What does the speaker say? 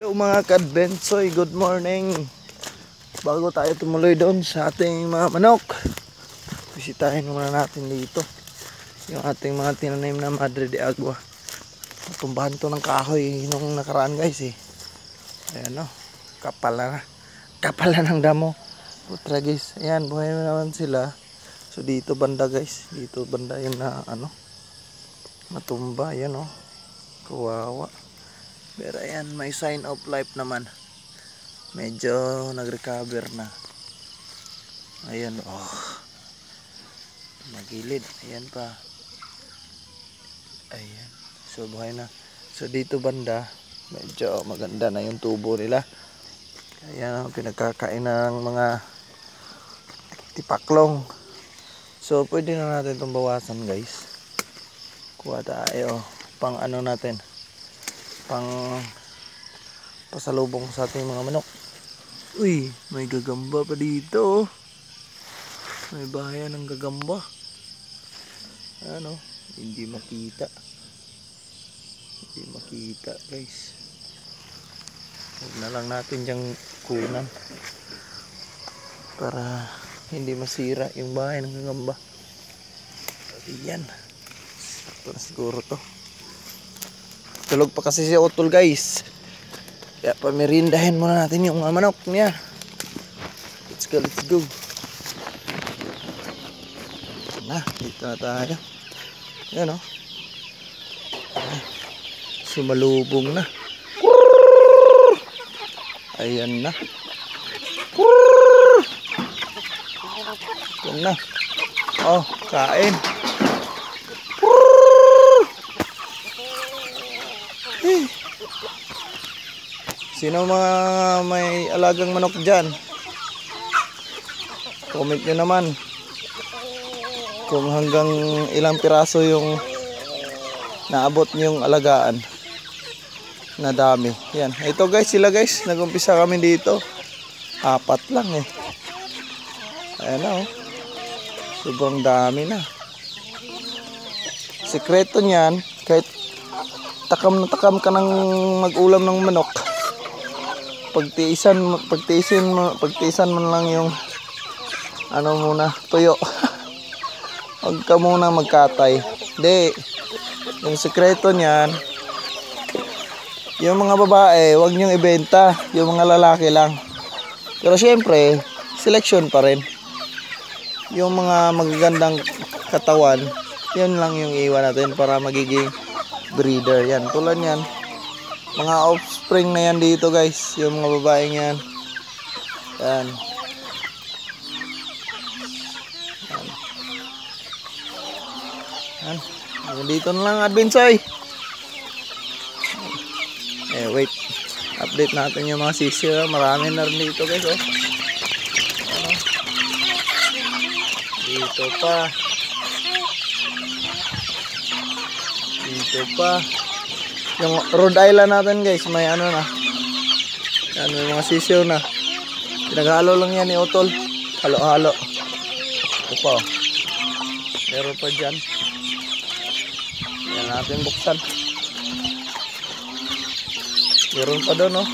Hello mga ka-advensoy, good morning. Bago tayo tumuloy doon sa ating mga manok, bisitahin muna natin dito yung ating mga tinanim na Madre de Agua. Tumbahan to ng kahoy nung nakaraan guys eh. Ayan o, kapala ng damo. Putra guys, ayan, buhay na naman sila. So dito banda guys, dito banda yung na matumba, ayan o, kawawa. Pero ayan, may sign of life naman. Medyo nag-recover na. Ayan, oh. Magilid, ayan pa. Ayan, so buhay na. So dito banda, medyo maganda na yung tubo nila. Ayan, pinagkakain ng mga tipaklong. So pwede na natin itong bawasan guys. Kuha tayo pang ano natin, pang pasalubong sa ating mga manok. Uy, may gagamba pa dito. May bahayan ng gagamba. Ano, hindi makita. Hindi makita guys. Huwag na lang natin diyang kunan para hindi masira yung bahay ng gagamba. Ayan, sakto na siguro to. Tulog pa kasi si Otol guys, kaya pamirindahin muna natin yung mga manok niya. Let's go, let's go. Na, dito na tayo. Ayan o, sumalubong na. Ayan na. Ito na. Oh, kain. Sino mga may alagang manok dyan? Comment nyo naman kung hanggang ilang piraso yung naabot nyong alagaan na dami. Yan, ito guys, sila guys, nag-umpisa kami dito 4 lang eh. Ayan na oh, sobrang dami na. Sekreto nyan, kahit takam na takam ka ng mag-ulam ng manok, pagtiisan mo lang yung ano muna, tuyo. Huwag ka muna magkatay. Hindi, yung sekreto niyan, yung mga babae huwag niyong ibenta, yung mga lalaki lang. Pero syempre selection pa rin. Yung mga magagandang katawan, yun lang yung iwan natin para magiging breeder. Yan, tulad yan, mga offspring na yan dito guys, yung mga babaeng yan. Yan. Yan. Dito na lang advensoy. Eh wait, update natin yung mga sisiyo. Marami na rin dito guys oh. Ano? Dito pa. Dito pa. Yung Rhode Island natin guys, may ano na. Yan, may mga sisiyo na. Pinaghalo lang yan ni Otol. Halo-halo. Ito pa oh. Meron pa dyan. Yan natin buksan. Meron pa doon oh.